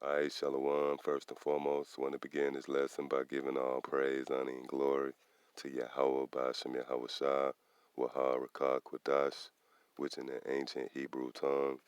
Alright, Shalom. First and foremost, I want to begin this lesson by giving all praise, honor, and glory to Yahweh, Bashem, Yahweh Shah, Wahar, Rakah, Quadash, which in the ancient Hebrew tongue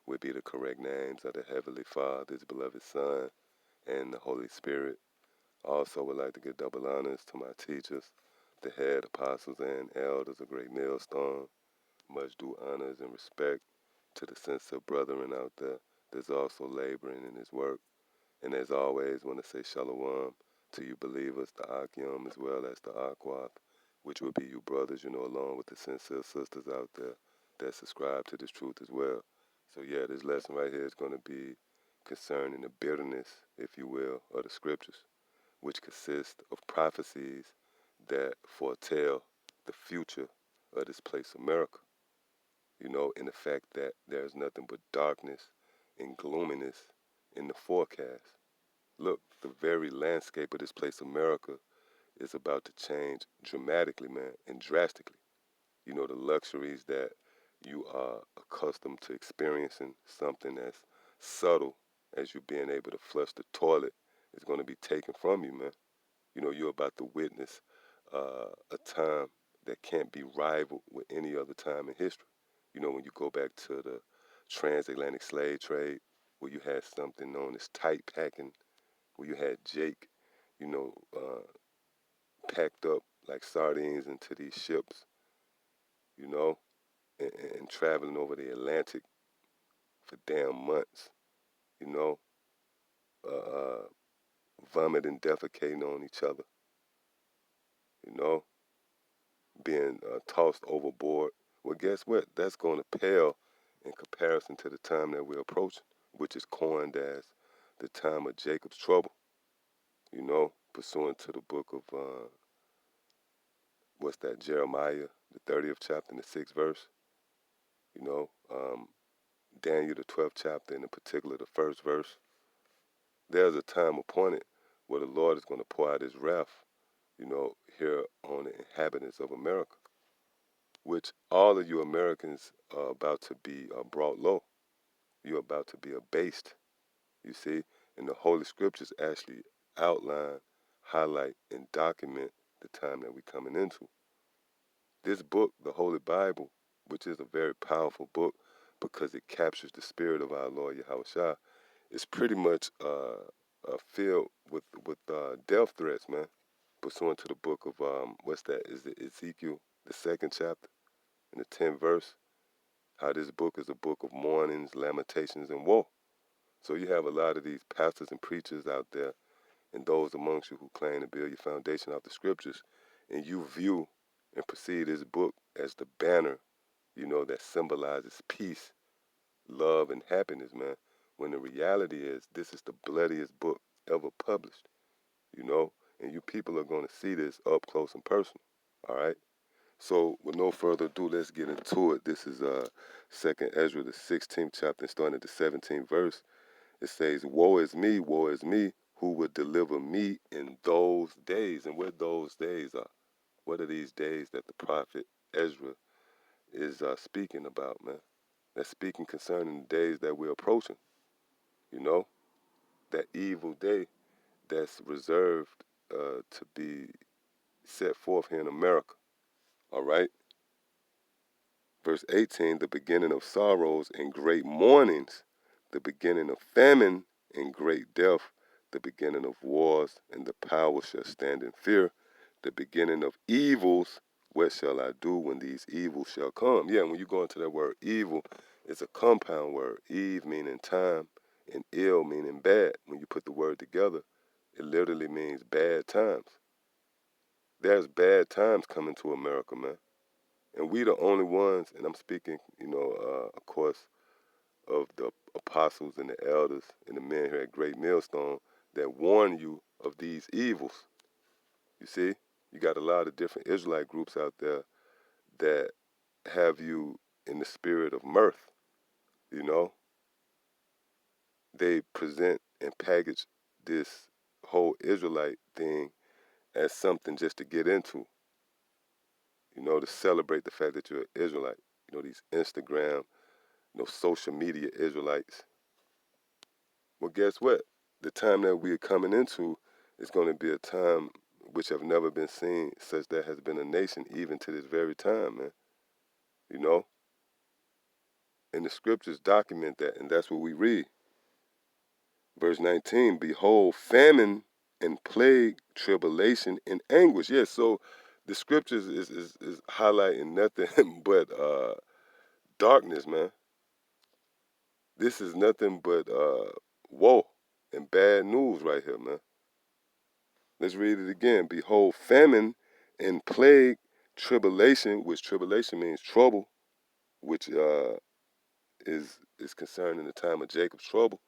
would be the correct names of the Heavenly Father, His beloved Son, and the Holy Spirit. Also would like to give double honors to my teachers, the head apostles and elders of Great Millstone. Much due honors and respect to the sincere brethren out there that's also laboring in His work. And as always, want to say shalom to you believers, the Akim, as well as the Aquath, which would be you brothers, along with the sincere sisters out there that subscribe to this truth as well. So yeah, this lesson right here is going to be concerning the bitterness, if you will, of the scriptures, which consist of prophecies that foretell the future of this place, America. In the fact that there's nothing but darkness and gloominess in the forecast. Look, the very landscape of this place, America, is about to change dramatically, man, and drastically. The luxuries that you are accustomed to experiencing, something as subtle as you being able to flush the toilet, is going to be taken from you, man. You're about to witness a time that can't be rivaled with any other time in history. When you go back to the transatlantic slave trade, where you had something known as tight packing, where you had Jake, you know, packed up like sardines into these ships, you know, and traveling over the Atlantic for damn months, you know, uh, vomiting, defecating on each other, you know, being tossed overboard. Well, guess what? That's going to pale in comparison to the time that we're approaching, which is coined as the time of Jacob's trouble, pursuant to the book of what's that, Jeremiah, the 30th chapter and the 6th verse, you know, Daniel, the 12th chapter, and in particular the first verse. There's a time appointed where the Lord is going to pour out His wrath, here on the inhabitants of America, which all of you Americans are about to be brought low. You're about to be abased, you see, and the Holy Scriptures actually outline, highlight, and document the time that we're coming into. This book, the Holy Bible, which is a very powerful book because it captures the spirit of our Lord Yahushua, is pretty much filled with death threats, man. Pursuant to the book of what's that? Is it Ezekiel, the 2nd chapter, and the 10th verse? How this book is a book of mournings, lamentations, and woe. So you have a lot of these pastors and preachers out there, and those amongst you who claim to build your foundation off the scriptures, and you view and perceive this book as the banner, that symbolizes peace, love, and happiness, man. When the reality is, this is the bloodiest book ever published, and you people are going to see this up close and personal, all right? So with no further ado, let's get into it. This is 2nd Ezra, the 16th chapter, starting at the 17th verse. It says, woe is me, who would deliver me in those days. And what those days are? What are these days that the prophet Ezra is speaking about, man? That's speaking concerning the days that we're approaching, that evil day that's reserved to be set forth here in America, all right? Verse 18, the beginning of sorrows and great mournings, the beginning of famine and great death, the beginning of wars, and the power shall stand in fear, the beginning of evils. What shall I do when these evils shall come? Yeah, when you go into that word evil, it's a compound word. Eve meaning time and ill meaning bad. When you put the word together, it literally means bad times. There's bad times coming to America, man. And we the only ones, and I'm speaking, of course, of the apostles and the elders and the men here at Great Millstone that warn you of these evils. You see, you got a lot of different Israelite groups out there that have you in the spirit of mirth, They present and package this whole Israelite thing as something just to get into, to celebrate the fact that you're an Israelite. These Instagram, social media Israelites. Well, guess what? the time that we are coming into is going to be a time which have never been seen, such that has been a nation even to this very time, man. You know? And the scriptures document that, and that's what we read. Verse 19, behold, famine and plague, tribulation and anguish. Yes, so the scriptures is highlighting nothing but darkness, man. This is nothing but woe and bad news right here, man. Let's read it again. Behold, famine and plague, tribulation, which tribulation means trouble, which is concerned in the time of Jacob's trouble.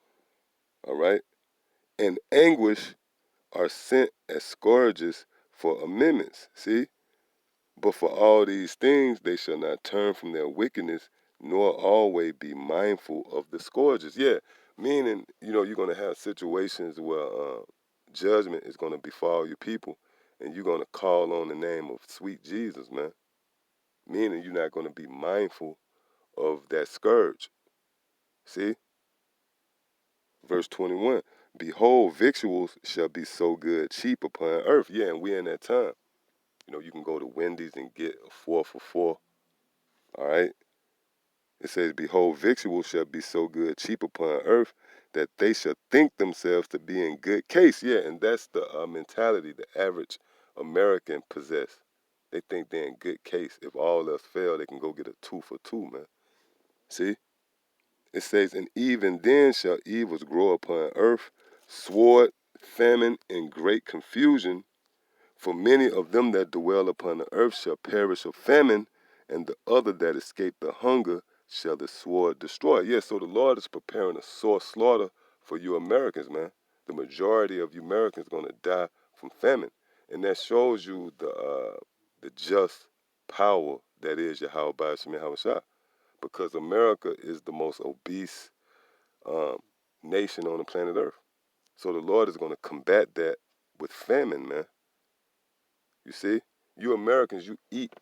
All right, and anguish are sent as scourges for amendments. See, but for all these things they shall not turn from their wickedness, nor always be mindful of the scourges. Yeah, meaning, you're going to have situations where judgment is going to befall your people, and you're going to call on the name of sweet Jesus, man. Meaning you're not going to be mindful of that scourge. See? Verse 21, behold, victuals shall be so good, cheap upon earth. Yeah, and we're in that time. You can go to Wendy's and get a 4 for $4. All right? It says, behold, victuals shall be so good, cheap upon earth, that they shall think themselves to be in good case. Yeah, and that's the mentality the average American possess. They think they're in good case. If all else fail, they can go get a 2 for $2, man. See? It says, and even then shall evils grow upon earth, sword, famine, and great confusion. For many of them that dwell upon the earth shall perish of famine, and the other that escape the hunger shall the sword destroy. Yeah, so the Lord is preparing a sore slaughter for you Americans, man. The majority of you Americans are going to die from famine. And that shows you the just power that is Yahweh Ba'ashim Yahushua. Because America is the most obese nation on the planet Earth. So the Lord is going to combat that with famine, man. You see? You Americans, you eat,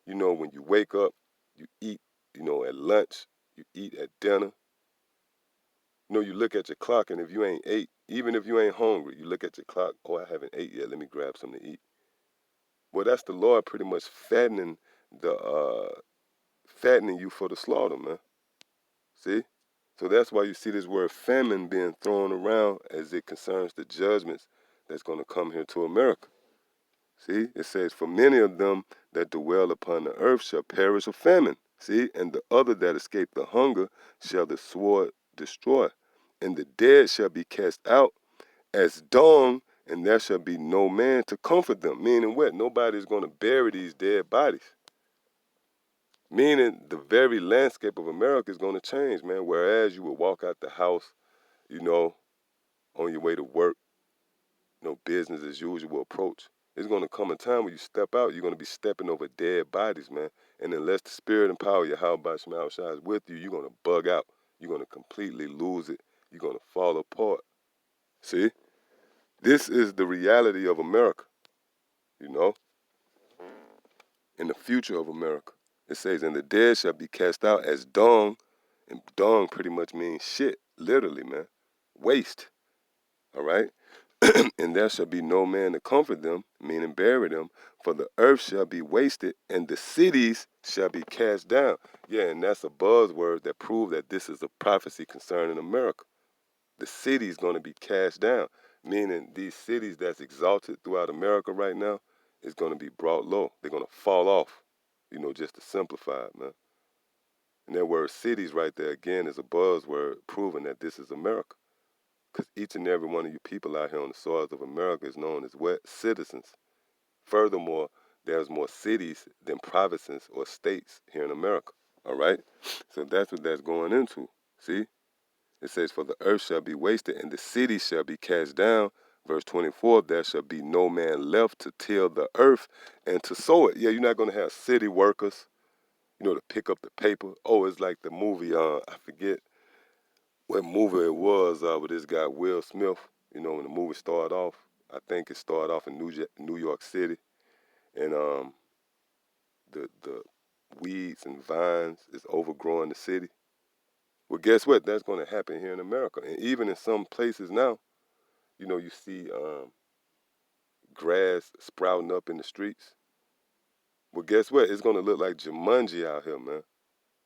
when you wake up, you eat, at lunch, you eat at dinner. You look at your clock, and if you ain't ate, even if you ain't hungry, you look at your clock, oh, I haven't ate yet, let me grab something to eat. Well, that's the Lord pretty much fattening you for the slaughter, man. See? So that's why you see this word famine being thrown around as it concerns the judgments that's going to come here to America. See, it says, for many of them that dwell upon the earth shall perish of famine. See, and the other that escape the hunger shall the sword destroy. And the dead shall be cast out as dung, and there shall be no man to comfort them. Meaning what? Nobody's going to bury these dead bodies. Meaning the very landscape of America is going to change, man. Whereas you would walk out the house, on your way to work, business as usual approach. It's going to come a time when you step out, you're going to be stepping over dead bodies, man. And unless the spirit and power of Yahweh Shema Shai is with you, you're going to bug out. You're going to completely lose it. You're going to fall apart. See? This is the reality of America, in the future of America. It says, and the dead shall be cast out as dung. And dung pretty much means shit, literally, man. Waste. All right? And there shall be no man to comfort them, meaning bury them, for the earth shall be wasted, and the cities shall be cast down. Yeah, and that's a buzzword that proves that this is a prophecy concerning America. The city's going to be cast down, meaning these cities that's exalted throughout America right now is going to be brought low. They're going to fall off, just to simplify it, man. And that word cities right there, again, is a buzzword proving that this is America. Because each and every one of you people out here on the soils of America is known as what? Citizens. Furthermore, there's more cities than provinces or states here in America. All right? So that's what that's going into. See? It says, for the earth shall be wasted and the city shall be cast down. Verse 24, there shall be no man left to till the earth and to sow it. Yeah, you're not going to have city workers, to pick up the paper. Oh, it's like the movie, I forget what movie it was with this guy Will Smith. When the movie started off, I think it started off in New York City, and the weeds and vines is overgrowing the city. Well, guess what? That's going to happen here in America, and even in some places now, You know, you see grass sprouting up in the streets. Well, guess what? It's going to look like Jumanji out here, man.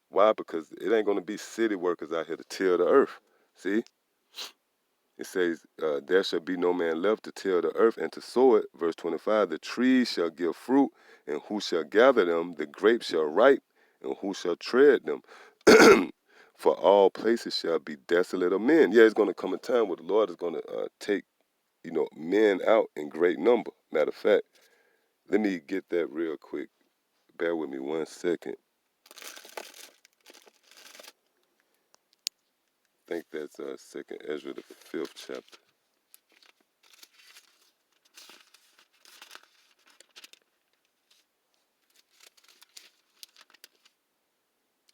Why? Because it ain't going to be city workers out here to till the earth. See? It says, there shall be no man left to till the earth and to sow it. Verse 25, the trees shall give fruit, and who shall gather them? The grapes shall ripe, and who shall tread them? For all places shall be desolate of men. Yeah, it's going to come a time where the Lord is going to take, men out in great number. Matter of fact, let me get that real quick. Bear with me 1 second. I think that's 2nd Ezra, the 5th chapter.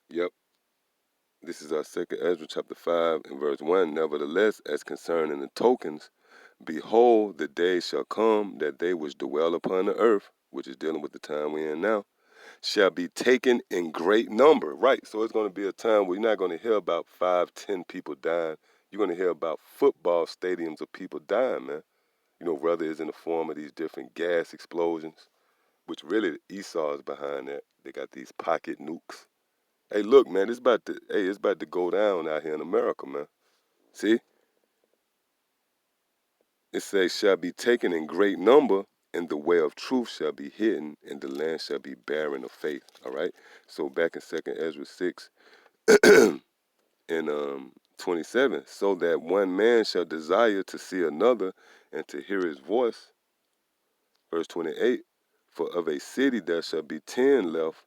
Yep. This is our 2nd Ezra, chapter 5, and verse 1. Nevertheless, as concerning the tokens, behold, the day shall come that they which dwell upon the earth, which is dealing with the time we're in now, shall be taken in great number. Right, so it's going to be a time where you're not going to hear about 5, 10 people dying. You're going to hear about football stadiums of people dying, man. Whether it's in the form of these different gas explosions, which really Esau is behind that. They got these pocket nukes. Hey, look, man, it's about to go down out here in America, man. See? It says, shall be taken in great number, and the way of truth shall be hidden, and the land shall be barren of faith. All right? So back in 2nd Ezra 6 and 27, so that one man shall desire to see another and to hear his voice. Verse 28, for of a city there shall be 10 left,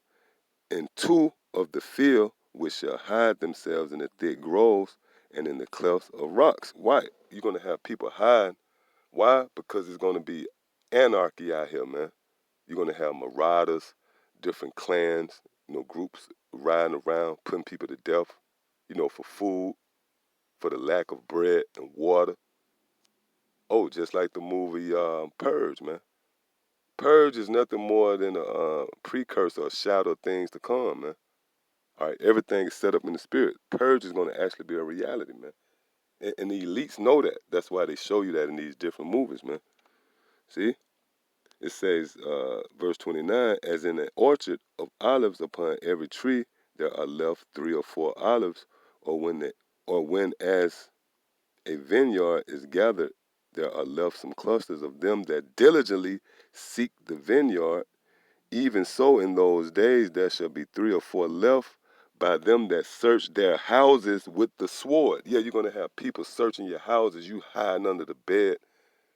and 2 of the field which shall hide themselves in the thick groves and in the clefts of rocks. Why? You're going to have people hide. Why? Because it's going to be anarchy out here, man. You're going to have marauders, different clans, groups riding around, putting people to death, for food, for the lack of bread and water. Oh, just like the movie Purge, man. Purge is nothing more than a precursor, a shadow of things to come, man. All right, everything is set up in the spirit. Purge is going to actually be a reality, man. And the elites know that. That's why they show you that in these different movies, man. See? It says, verse 29, as in an orchard of olives upon every tree, there are left 3 or 4 olives, or when as a vineyard is gathered, there are left some clusters of them that diligently seek the vineyard. Even so, in those days there shall be 3 or 4 left by them that search their houses with the sword. Yeah, you're going to have people searching your houses, you hiding under the bed,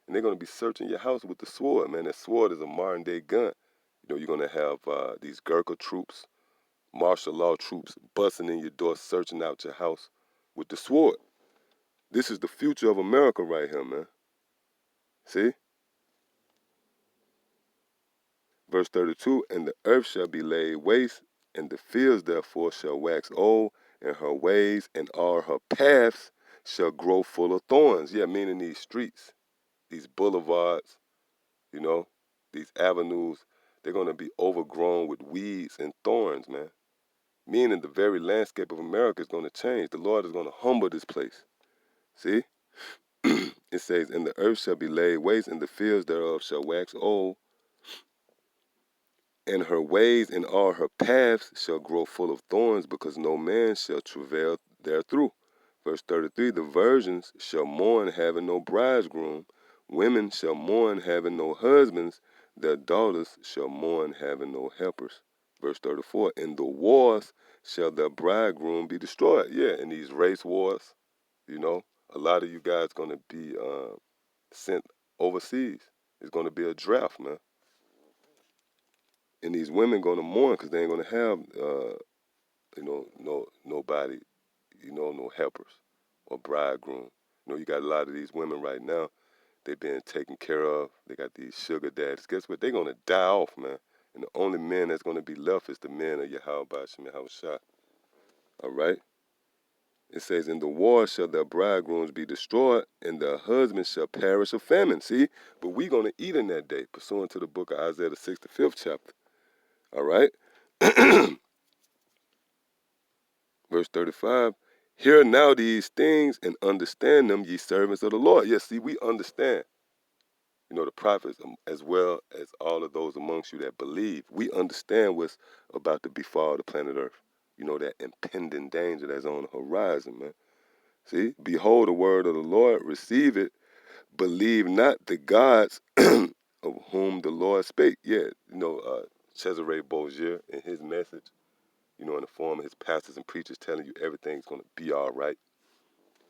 and they're going to be searching your house with the sword, man. That sword is a modern day gun. You're going to have these Gurkha troops, martial law troops busting in your door, searching out your house with the sword. This is the future of America right here, man. See? Verse 32, and the earth shall be laid waste, and the fields therefore shall wax old, and her ways and all her paths shall grow full of thorns. Yeah, meaning these streets, these boulevards, these avenues, they're going to be overgrown with weeds and thorns, man. Meaning the very landscape of America is going to change. The Lord is going to humble this place. See? It says, and the earth shall be laid waste, and the fields thereof shall wax old, and her ways and all her paths shall grow full of thorns, because no man shall travail therethrough. Verse 33, the virgins shall mourn having no bridegroom, women shall mourn having no husbands, their daughters shall mourn having no helpers. Verse 34, in the wars shall their bridegroom be destroyed. Yeah, in these race wars, a lot of you guys going to be sent overseas. It's going to be a draft, man. And these women going to mourn because they ain't going to have, nobody, no helpers or bridegroom. You got a lot of these women right now, they being taken care of. They got these sugar daddies. Guess what? They're going to die off, man. And the only men that's going to be left is the men of Yahweh Bashim Yahushua. All right? It says, in the war shall their bridegrooms be destroyed, and their husbands shall perish of famine. See? But we going to eat in that day, pursuant to the book of Isaiah, the 65th chapter. All right? Verse 35, Hear now these things and understand them, ye servants of the Lord. Yes, see, we understand. The prophets, as well as all of those amongst you that believe, we understand what's about to befall the planet Earth. That impending danger that's on the horizon, man. See, behold the word of the Lord, receive it, believe not the gods of whom the Lord spake. Yeah, Cesare Borgia in his message, in the form of his pastors and preachers telling you everything's going to be all right.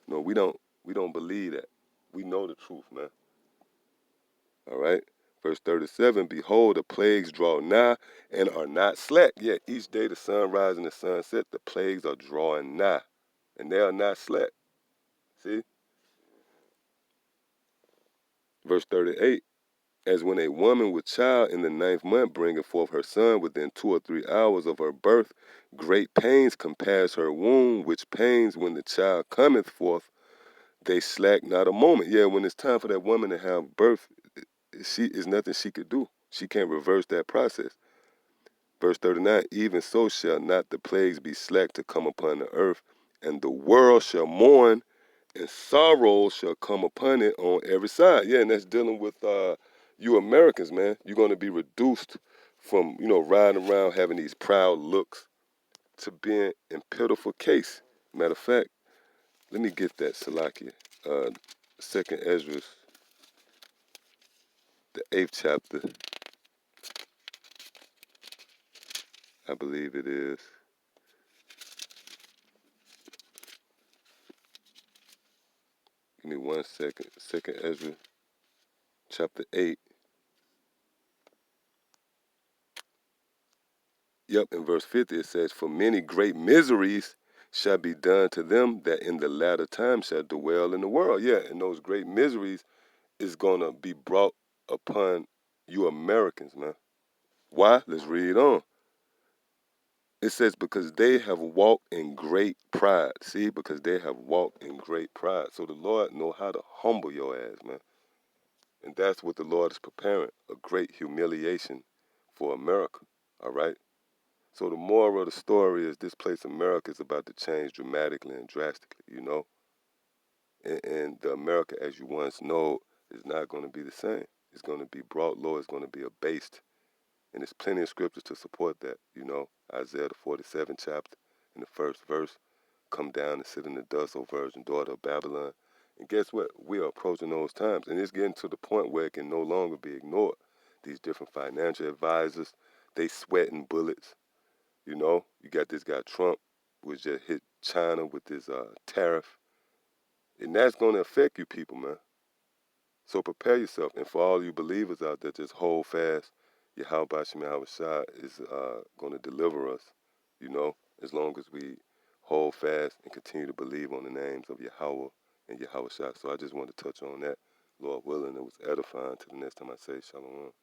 No, we don't believe that. We know the truth, man. All right. Verse 37, behold, the plagues draw nigh and are not slack. Yet each day the sun rise and the sun set, the plagues are drawing nigh, and they are not slack. See? Verse 38, as when a woman with child in the 9th month bringeth forth her son within 2 or 3 hours of her birth, great pains compass her womb, which pains when the child cometh forth, they slack not a moment. Yeah, when it's time for that woman to have birth, she is nothing she could do. She can't reverse that process. Verse 39, even so shall not the plagues be slack to come upon the earth, and the world shall mourn, and sorrow shall come upon it on every side. Yeah, and that's dealing with you Americans, man. You're going to be reduced from, riding around having these proud looks to being in pitiful case. Matter of fact, let me get that, Salakia. 2nd Ezra, the 8th chapter, I believe it is. Give me 1 second. 2nd Ezra, chapter 8. Yep, in verse 50 it says, for many great miseries shall be done to them that in the latter time shall dwell in the world. Yeah, and those great miseries is going to be brought upon you Americans, man. Why? Let's read on. It says, because they have walked in great pride. See, because they have walked in great pride. So the Lord know how to humble your ass, man. And that's what the Lord is preparing, a great humiliation for America, all right? So the moral of the story is this place, America, is about to change dramatically and drastically, And the America, as you once know, is not going to be the same. It's going to be brought low. It's going to be abased. And there's plenty of scriptures to support that, Isaiah the 47th chapter in the 1st verse, come down and sit in the dust, O virgin daughter of Babylon. And guess what? We are approaching those times. And it's getting to the point where it can no longer be ignored. These different financial advisors, they sweating bullets. You got this guy Trump, which just hit China with this tariff. And that's going to affect you people, man. So prepare yourself. And for all you believers out there, just hold fast. Yahweh Shem Shah is going to deliver us, as long as we hold fast and continue to believe on the names of Yahweh and Yahweh Shah. So I just wanted to touch on that. Lord willing, it was edifying. Till the next time I say Shalom.